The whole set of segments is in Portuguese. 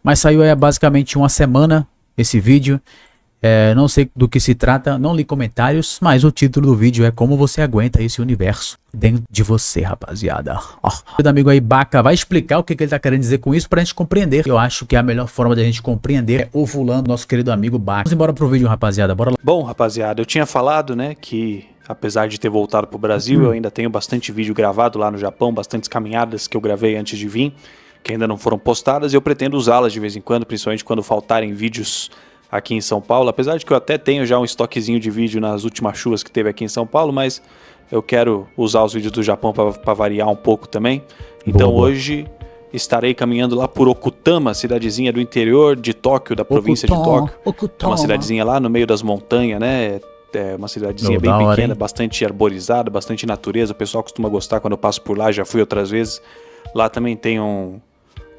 Mas saiu aí há basicamente uma semana esse vídeo. Não sei do que se trata, não li comentários, mas o título do vídeo é Como Você Aguenta Esse Universo Dentro de Você, rapaziada. Meu amigo aí, Baca, vai explicar o que ele tá querendo dizer com isso pra gente compreender. Eu acho que a melhor forma de a gente compreender é ovulando nosso querido amigo Baca. Vamos embora pro vídeo, rapaziada, bora lá. Bom, rapaziada, eu tinha falado, né, que apesar de ter voltado pro Brasil, eu ainda tenho bastante vídeo gravado lá no Japão, bastantes caminhadas que eu gravei antes de vir, que ainda não foram postadas, e eu pretendo usá-las de vez em quando, principalmente quando faltarem vídeos aqui em São Paulo, apesar de que eu até tenho já um estoquezinho de vídeo nas últimas chuvas que teve aqui em São Paulo, mas eu quero usar os vídeos do Japão para variar um pouco também. Então Boa. hoje estarei caminhando lá por Okutama, cidadezinha do interior de Tóquio, da província de Tóquio. É uma cidadezinha lá no meio das montanhas, né? É uma cidadezinha bem pequena, bastante arborizada, bastante natureza. O pessoal costuma gostar quando eu passo por lá, já fui outras vezes. Lá também tem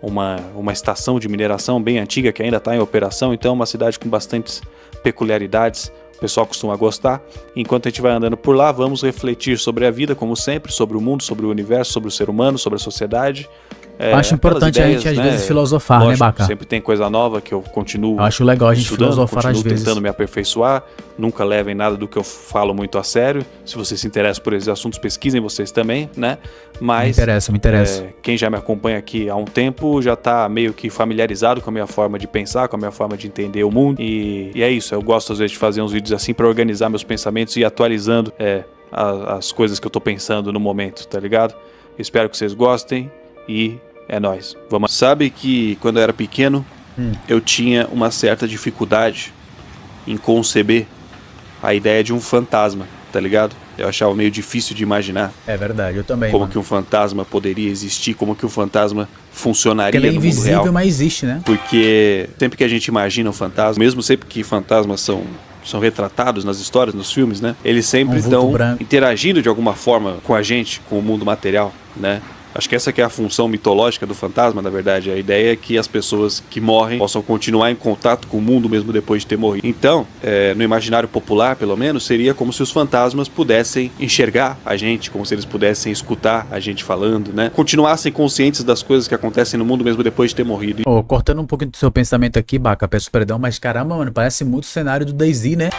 uma estação de mineração bem antiga que ainda está em operação, então é uma cidade com bastantes peculiaridades, o pessoal costuma gostar. Enquanto a gente vai andando por lá, vamos refletir sobre a vida, como sempre, sobre o mundo, sobre o universo, sobre o ser humano, sobre a sociedade. Acho importante ideias, a gente às vezes filosofar, lógico, né, Baca? Sempre tem coisa nova que eu continuo acho legal a gente estudando, filosofar às vezes. tentando me aperfeiçoar. Nunca levem nada do que eu falo muito a sério. Se vocês se interessam por esses assuntos, pesquisem vocês também, né? Mas me interessa. Quem já me acompanha aqui há um tempo já tá meio que familiarizado com a minha forma de pensar, com a minha forma de entender o mundo. E é isso, eu gosto às vezes de fazer uns vídeos assim para organizar meus pensamentos e ir atualizando as coisas que eu tô pensando no momento, tá ligado? Espero que vocês gostem e é nóis. Vamos. Sabe que quando eu era pequeno, eu tinha uma certa dificuldade em conceber a ideia de um fantasma, tá ligado? Eu achava meio difícil de imaginar. É verdade, eu também. Como que um fantasma poderia existir, como que um fantasma funcionaria no mundo real. Ele é invisível, mas existe, né? Porque sempre que a gente imagina um fantasma, mesmo sempre que fantasmas são retratados nas histórias, nos filmes, né? Eles sempre estão interagindo de alguma forma com a gente, com o mundo material, né? Acho que essa que é a função mitológica do fantasma, na verdade. A ideia é que as pessoas que morrem possam continuar em contato com o mundo mesmo depois de ter morrido. Então, no imaginário popular, pelo menos, seria como se os fantasmas pudessem enxergar a gente, como se eles pudessem escutar a gente falando, né? Continuassem conscientes das coisas que acontecem no mundo mesmo depois de ter morrido. Cortando um pouquinho do seu pensamento aqui, Baca, peço perdão, mas caramba, mano, parece muito o cenário do DayZ, né?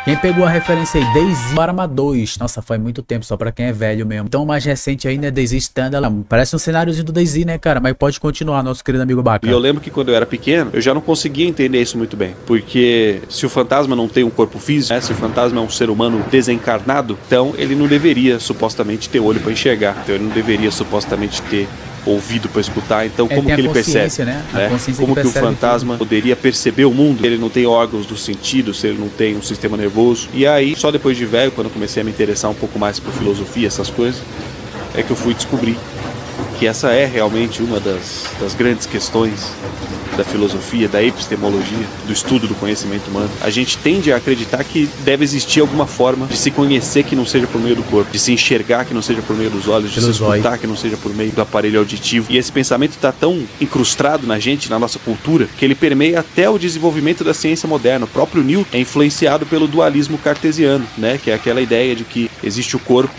Quem pegou a referência aí? DayZ Arma 2. Nossa, foi muito tempo, só pra quem é velho mesmo. Então o mais recente aí, né? DayZ Standalone. Parece um cenáriozinho do DayZ, né, cara? Mas pode continuar, nosso querido amigo Baca. E eu lembro que quando eu era pequeno, eu já não conseguia entender isso muito bem. Porque se o fantasma não tem um corpo físico, né? Se o fantasma é um ser humano desencarnado, então ele não deveria supostamente ter olho pra enxergar. Então ele não deveria supostamente ter ouvido para escutar, então como que ele percebe, né? Como que o fantasma poderia perceber o mundo? Ele não tem órgãos do sentido, se ele não tem um sistema nervoso. E aí, só depois de velho, quando eu comecei a me interessar um pouco mais por filosofia, essas coisas, é que eu fui descobrir que essa é realmente uma das grandes questões da filosofia, da epistemologia, do estudo do conhecimento humano. A gente tende a acreditar que deve existir alguma forma de se conhecer que não seja por meio do corpo, de se enxergar que não seja por meio dos olhos, de se escutar que não seja por meio do aparelho auditivo. E esse pensamento está tão incrustado na gente, na nossa cultura, que ele permeia até o desenvolvimento da ciência moderna. O próprio Newton é influenciado pelo dualismo cartesiano, né? Que é aquela ideia de que existe o corpo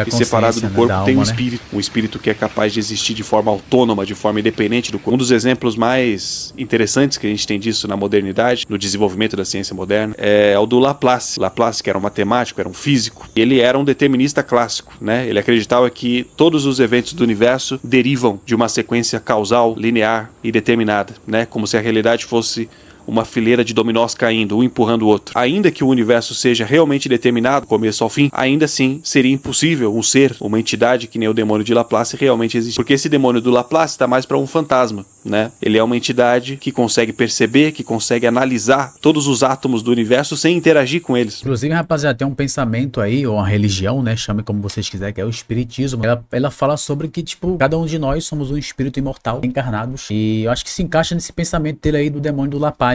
e separado do corpo tem um espírito, um espírito que é capaz de existir de forma autônoma, de forma independente do corpo. Um dos exemplos mais interessantes que a gente tem disso na modernidade, no desenvolvimento da ciência moderna, é o do Laplace. Laplace, que era um matemático, era um físico, ele era um determinista clássico, né? Ele acreditava que todos os eventos do universo derivam de uma sequência causal, linear e determinada, né? Como se a realidade fosse uma fileira de dominós caindo, um empurrando o outro. Ainda que o universo seja realmente determinado, começo ao fim, ainda assim seria impossível um ser, uma entidade que nem o demônio de Laplace realmente existir. Porque esse demônio do Laplace está mais para um fantasma, né? Ele é uma entidade que consegue perceber, que consegue analisar todos os átomos do universo sem interagir com eles. Inclusive, rapaziada, tem um pensamento aí, ou uma religião, né? Chame como vocês quiserem, que é o espiritismo. Ela fala sobre que, tipo, cada um de nós somos um espírito imortal, encarnados. E eu acho que se encaixa nesse pensamento dele aí do demônio do Laplace.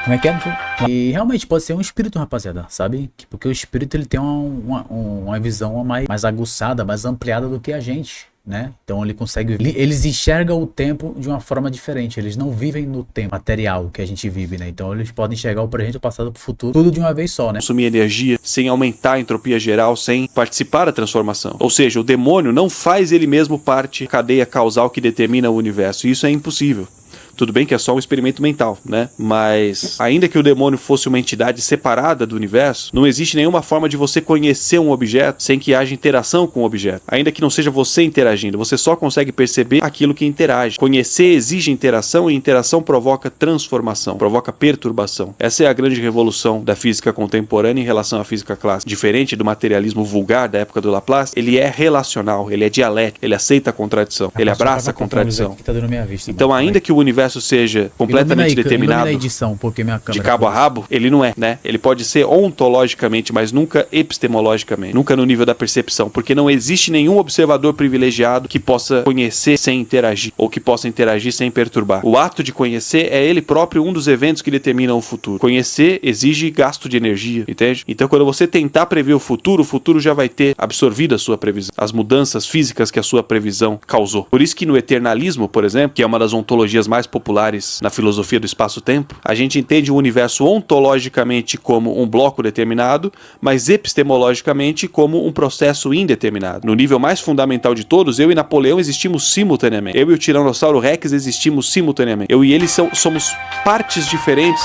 Como é que é? E realmente pode ser um espírito, rapaziada, sabe? Porque o espírito ele tem uma visão mais aguçada, mais ampliada do que a gente, né? Então ele consegue, eles enxergam o tempo de uma forma diferente. Eles não vivem no tempo material que a gente vive, né? Então eles podem enxergar o presente, o passado, o futuro, tudo de uma vez só, né? Consumir energia sem aumentar a entropia geral, sem participar da transformação. Ou seja, o demônio não faz ele mesmo parte da cadeia causal que determina o universo. E isso é impossível. Tudo bem que é só um experimento mental, né? Mas ainda que o demônio fosse uma entidade separada do universo, não existe nenhuma forma de você conhecer um objeto sem que haja interação com o objeto. Ainda que não seja você interagindo, você só consegue perceber aquilo que interage. Conhecer exige interação e interação provoca transformação, provoca perturbação. Essa é a grande revolução da física contemporânea em relação à física clássica. Diferente do materialismo vulgar da época do Laplace, ele é relacional, ele é dialético, ele aceita a contradição, ele abraça a contradição. Então, ainda que o universo seja completamente determinado edição, porque minha de cabo a rabo, ele não é, né? Ele pode ser ontologicamente, mas nunca epistemologicamente, nunca no nível da percepção, porque não existe nenhum observador privilegiado que possa conhecer sem interagir, ou que possa interagir sem perturbar. O ato de conhecer é ele próprio um dos eventos que determinam o futuro. Conhecer exige gasto de energia, entende? Então, quando você tentar prever o futuro já vai ter absorvido a sua previsão, as mudanças físicas que a sua previsão causou. Por isso que no eternalismo, por exemplo, que é uma das ontologias mais populares na filosofia do espaço-tempo, a gente entende o universo ontologicamente como um bloco determinado, mas epistemologicamente como um processo indeterminado. No nível mais fundamental de todos, eu e Napoleão existimos simultaneamente. Eu e o Tiranossauro Rex existimos simultaneamente. Eu e ele somos partes diferentes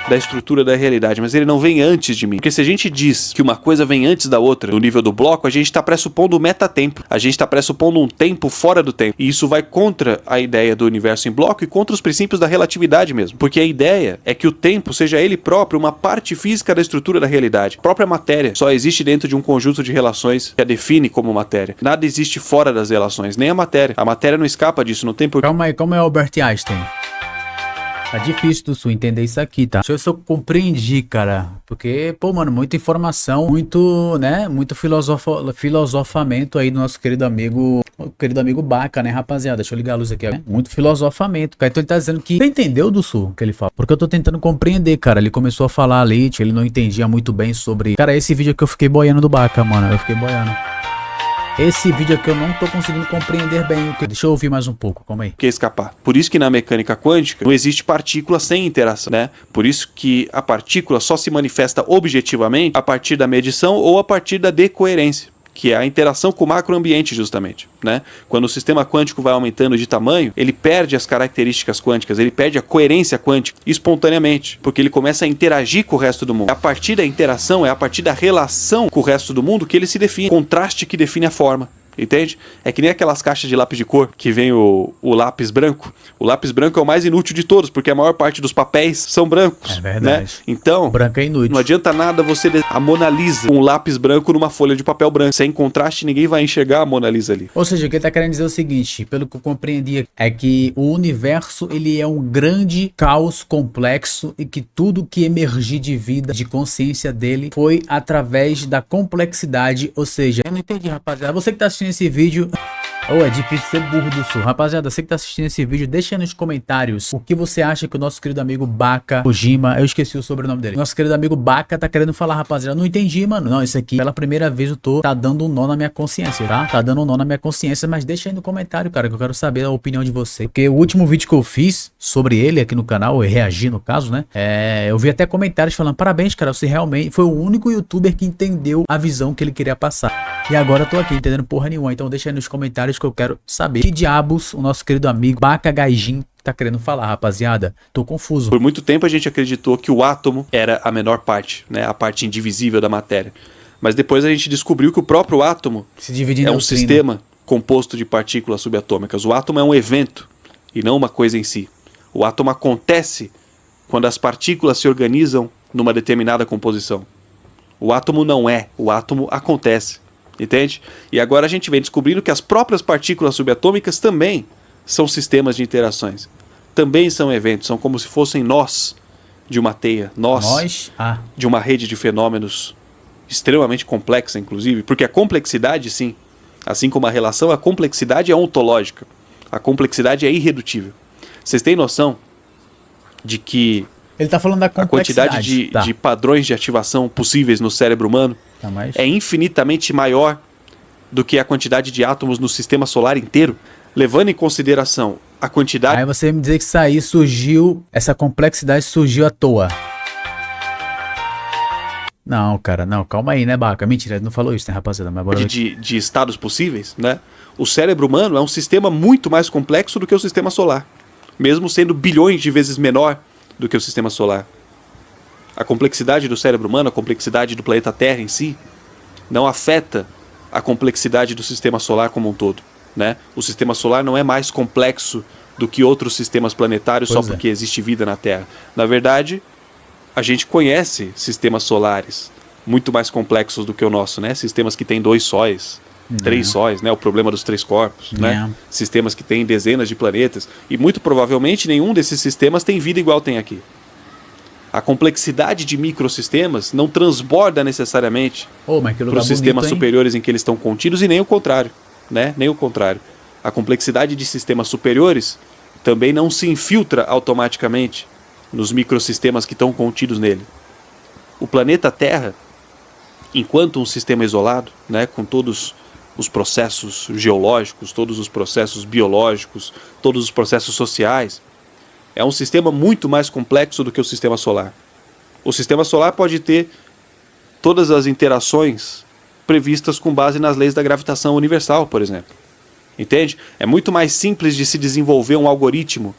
da estrutura da realidade, mas ele não vem antes de mim. Porque se a gente diz que uma coisa vem antes da outra, no nível do bloco, a gente está pressupondo o metatempo. A gente está pressupondo um tempo fora do tempo. E isso vai contra a ideia do universo em bloco e contra os princípios da relatividade mesmo. Porque a ideia é que o tempo seja ele próprio uma parte física da estrutura da realidade. A própria matéria só existe dentro de um conjunto de relações que a define como matéria. Nada existe fora das relações, nem a matéria. A matéria não escapa disso, não tem por... Calma aí, como é Albert Einstein? Tá difícil do Sul entender isso aqui, tá? Deixa eu ver se eu compreendi, cara. Porque, pô, mano, muita informação, muito, né? Muito filosofamento aí do nosso querido amigo Baca, né, rapaziada? Deixa eu ligar a luz aqui, né? Muito filosofamento, cara. Então ele tá dizendo que... Você entendeu do Sul que ele fala? Porque eu tô tentando compreender, cara. Ele começou a falar ali, ele não entendia muito bem sobre... Cara, esse vídeo aqui eu fiquei boiando do Baca, mano. Eu fiquei boiando. Esse vídeo aqui eu não tô conseguindo compreender bem. Deixa eu ouvir mais um pouco, calma aí. Que escapar. Por isso que na mecânica quântica não existe partícula sem interação, né? Por isso que a partícula só se manifesta objetivamente a partir da medição ou a partir da decoerência, que é a interação com o macroambiente justamente, né? Quando o sistema quântico vai aumentando de tamanho, ele perde as características quânticas, ele perde a coerência quântica espontaneamente, porque ele começa a interagir com o resto do mundo. É a partir da interação, é a partir da relação com o resto do mundo que ele se define, contraste que define a forma. Entende? É que nem aquelas caixas de lápis de cor que vem o lápis branco. O lápis branco é o mais inútil de todos, porque a maior parte dos papéis são brancos. É verdade. Né? Então, branco é inútil. Não adianta nada você a Mona Lisa com um lápis branco numa folha de papel branco. Sem contraste, ninguém vai enxergar a Mona Lisa ali. Ou seja, o que ele tá querendo dizer é o seguinte, pelo que eu compreendi, é que o universo, ele é um grande caos complexo e que tudo que emergir de vida, de consciência dele, foi através da complexidade. Ou seja, eu não entendi, rapaziada. Você que tá assistindo esse vídeo... é difícil ser burro do Sul. Rapaziada, você que tá assistindo esse vídeo, deixa aí nos comentários o que você acha que o nosso querido amigo Baca Kojima, eu esqueci o sobrenome dele, nosso querido amigo Baca tá querendo falar, rapaziada. Não entendi, mano. Não, isso aqui, pela primeira vez tá dando um nó na minha consciência, tá? Tá dando um nó na minha consciência, mas deixa aí no comentário, cara, que eu quero saber a opinião de você. Porque o último vídeo que eu fiz sobre ele aqui no canal, eu reagi no caso, né? Eu vi até comentários falando, parabéns, cara, você realmente foi o único youtuber que entendeu a visão que ele queria passar. E agora eu tô aqui entendendo porra nenhuma, então deixa aí nos comentários que eu quero saber que diabos o nosso querido amigo Baca Gaijin tá querendo falar, rapaziada. Tô confuso. Por muito tempo a gente acreditou que o átomo era a menor parte, né? A parte indivisível da matéria. Mas depois a gente descobriu que o próprio átomo é um sistema composto de partículas subatômicas. O átomo é um evento e não uma coisa em si. O átomo acontece quando as partículas se organizam numa determinada composição. O átomo não é, o átomo acontece. Entende? E agora a gente vem descobrindo que as próprias partículas subatômicas também são sistemas de interações. Também são eventos, são como se fossem nós de uma teia, nós de uma rede de fenômenos extremamente complexa, inclusive, porque a complexidade, sim, assim como a relação, a complexidade é ontológica. A complexidade é irredutível. Vocês têm noção de que ele tá falando da complexidade, a quantidade de padrões de ativação possíveis no cérebro humano é infinitamente maior do que a quantidade de átomos no sistema solar inteiro, levando em consideração a quantidade... Aí você me dizer que isso aí surgiu, essa complexidade surgiu à toa. Não, cara, não, calma aí, né, Baca? Mentira, ele não falou isso, né, rapaziada? Mas bora... de estados possíveis, né? O cérebro humano é um sistema muito mais complexo do que o sistema solar. mesmo sendo bilhões de vezes menor do que o sistema solar. A complexidade do cérebro humano, a complexidade do planeta Terra em si, não afeta a complexidade do sistema solar como um todo, né? O sistema solar não é mais complexo do que outros sistemas planetários só porque existe vida na Terra. Na verdade, a gente conhece sistemas solares muito mais complexos do que o nosso, né? Sistemas que têm 2 sóis, 3 sóis, né? O problema dos 3 corpos, né? Sistemas que têm dezenas de planetas. E muito provavelmente nenhum desses sistemas tem vida igual tem aqui. A complexidade de microsistemas não transborda necessariamente para os sistemas superiores em que eles estão contidos, e nem o contrário, né? Nem o contrário. A complexidade de sistemas superiores também não se infiltra automaticamente nos microsistemas que estão contidos nele. O planeta Terra, enquanto um sistema isolado, né, com todos os processos geológicos, todos os processos biológicos, todos os processos sociais, é um sistema muito mais complexo do que o sistema solar. O sistema solar pode ter todas as interações previstas com base nas leis da gravitação universal, por exemplo. Entende? É muito mais simples de se desenvolver um algoritmo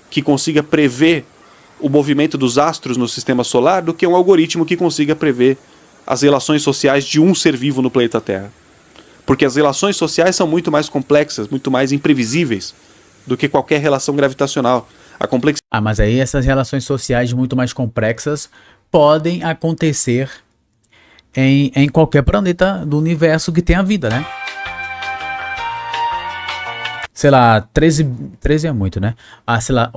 que consiga prever o movimento dos astros no sistema solar do que um algoritmo que consiga prever as relações sociais de um ser vivo no planeta Terra. Porque as relações sociais são muito mais complexas, muito mais imprevisíveis do que qualquer relação gravitacional. Mas aí essas relações sociais muito mais complexas podem acontecer em qualquer planeta do universo que tenha vida, né? Sei lá, 13 é muito, né? Sei lá,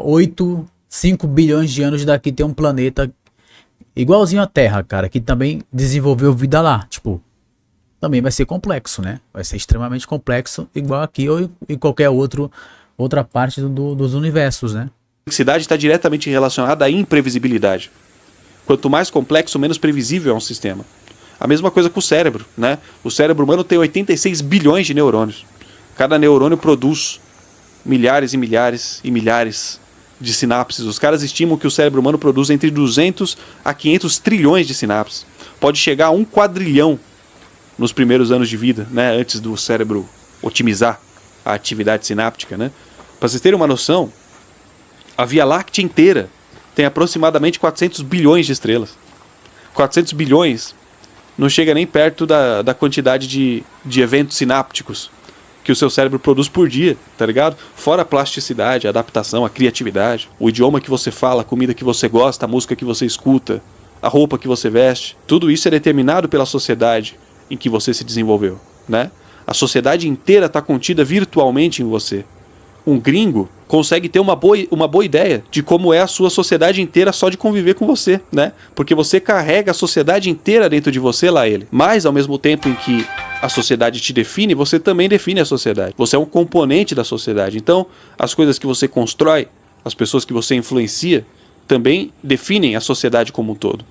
5 bilhões de anos daqui tem um planeta igualzinho à Terra, cara, que também desenvolveu vida lá. Tipo, também vai ser complexo, né? Vai ser extremamente complexo, igual aqui ou em qualquer outra parte dos universos, né? A complexidade está diretamente relacionada à imprevisibilidade. Quanto mais complexo, menos previsível é um sistema. A mesma coisa com o cérebro, né? O cérebro humano tem 86 bilhões de neurônios. Cada neurônio produz milhares e milhares e milhares de sinapses. Os caras estimam que o cérebro humano produz entre 200 a 500 trilhões de sinapses. Pode chegar a 1 quadrilhão nos primeiros anos de vida, né? Antes do cérebro otimizar a atividade sináptica, né? Para vocês terem uma noção, a Via Láctea inteira tem aproximadamente 400 bilhões de estrelas. 400 bilhões não chega nem perto da quantidade de eventos sinápticos que o seu cérebro produz por dia, tá ligado? Fora a plasticidade, a adaptação, a criatividade, o idioma que você fala, a comida que você gosta, a música que você escuta, a roupa que você veste. Tudo isso é determinado pela sociedade em que você se desenvolveu, né? A sociedade inteira está contida virtualmente em você. Um gringo consegue ter uma boa ideia de como é a sua sociedade inteira só de conviver com você, né? Porque você carrega a sociedade inteira dentro de você, lá ele. Mas, ao mesmo tempo em que a sociedade te define, você também define a sociedade. Você é um componente da sociedade. Então, as coisas que você constrói, as pessoas que você influencia, também definem a sociedade como um todo.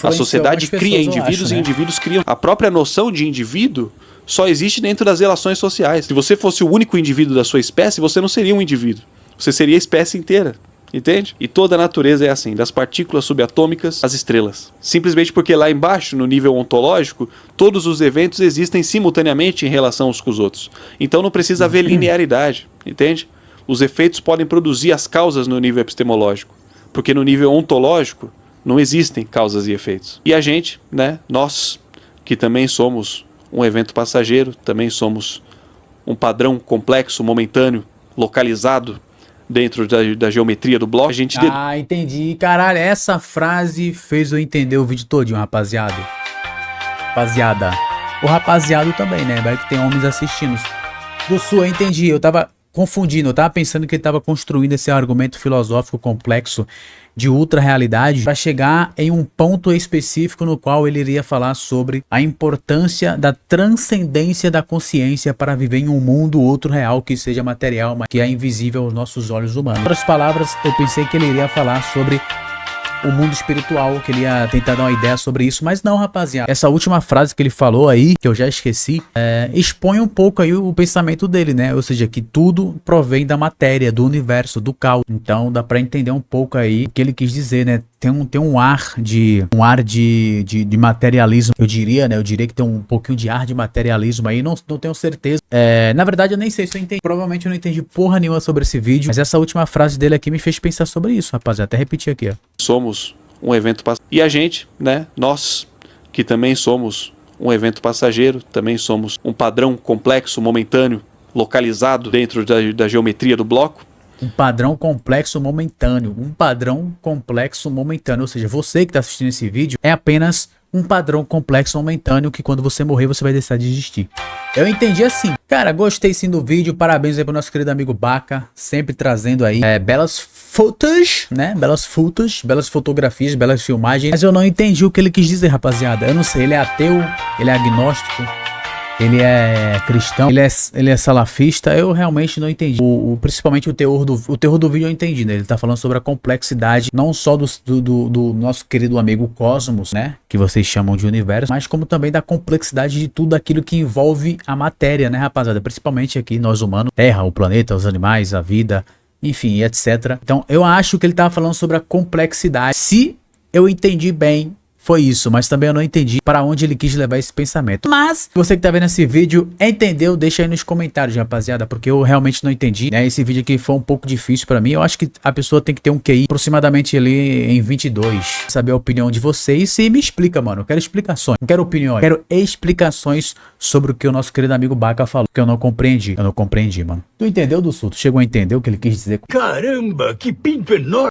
A sociedade cria indivíduos, né? E indivíduos criam. A própria noção de indivíduo só existe dentro das relações sociais. Se você fosse o único indivíduo da sua espécie, você não seria um indivíduo. Você seria a espécie inteira. Entende? E toda a natureza é assim, das partículas subatômicas às estrelas. Simplesmente porque lá embaixo, no nível ontológico, todos os eventos existem simultaneamente em relação uns com os outros. Então não precisa haver linearidade, entende? Os efeitos podem produzir as causas no nível epistemológico, porque no nível ontológico não existem causas e efeitos. E a gente, né, nós, que também somos um evento passageiro, também somos um padrão complexo, momentâneo, localizado dentro da geometria do bloco, a gente... entendi. Caralho, essa frase fez eu entender o vídeo todinho, rapaziada. O rapaziado também, né? Vai que tem homens assistindo. Do Sul, eu entendi. Eu tava confundindo. Eu tava pensando que ele tava construindo esse argumento filosófico complexo de ultra-realidade para chegar em um ponto específico no qual ele iria falar sobre a importância da transcendência da consciência para viver em um mundo outro real que seja material, mas que é invisível aos nossos olhos humanos. Em outras palavras, eu pensei que ele iria falar sobre o mundo espiritual, que ele ia tentar dar uma ideia sobre isso, mas não, rapaziada. Essa última frase que ele falou aí, que eu já esqueci, expõe um pouco aí o pensamento dele, né? Ou seja, que tudo provém da matéria, do universo, do caos. Então dá pra entender um pouco aí o que ele quis dizer, né? Tem um ar de materialismo, eu diria, né? Eu diria que tem um pouquinho de ar de materialismo aí, não tenho certeza. Na verdade, eu nem sei se eu entendi. Provavelmente eu não entendi porra nenhuma sobre esse vídeo, mas essa última frase dele aqui me fez pensar sobre isso, rapaziada. Até repetir aqui, ó. Somos um evento passageiro. E a gente, né? Nós, que também somos um evento passageiro, também somos um padrão complexo, momentâneo, localizado dentro da geometria do bloco. Um padrão complexo momentâneo. Um padrão complexo momentâneo. Ou seja, você que está assistindo esse vídeo é apenas um padrão complexo momentâneo que quando você morrer você vai deixar de existir. Eu entendi assim. Cara, gostei sim do vídeo. Parabéns aí pro nosso querido amigo Baca. Sempre trazendo aí belas fotos, né? Belas fotos, belas fotografias, belas filmagens. Mas eu não entendi o que ele quis dizer, rapaziada. Eu não sei. Ele é ateu? Ele é agnóstico? Ele é cristão, ele é salafista, eu realmente não entendi. Principalmente o teor do vídeo eu entendi, né? Ele tá falando sobre a complexidade, não só do nosso querido amigo Cosmos, né? Que vocês chamam de universo, mas como também da complexidade de tudo aquilo que envolve a matéria, né, rapaziada? Principalmente aqui, nós humanos, Terra, o planeta, os animais, a vida, enfim, etc. Então, eu acho que ele tava falando sobre a complexidade. Se eu entendi bem, foi isso, mas também eu não entendi para onde ele quis levar esse pensamento. Mas, você que tá vendo esse vídeo, entendeu? Deixa aí nos comentários, rapaziada, porque eu realmente não entendi, né? Esse vídeo aqui foi um pouco difícil para mim. Eu acho que a pessoa tem que ter um QI aproximadamente ali em 22. Saber a opinião de vocês e me explica, mano. Eu quero explicações, não quero opiniões. Quero explicações sobre o que o nosso querido amigo Baca falou, que eu não compreendi. Eu não compreendi, mano. Tu entendeu, Dussu? Tu chegou a entender o que ele quis dizer? Caramba, que pinto enorme!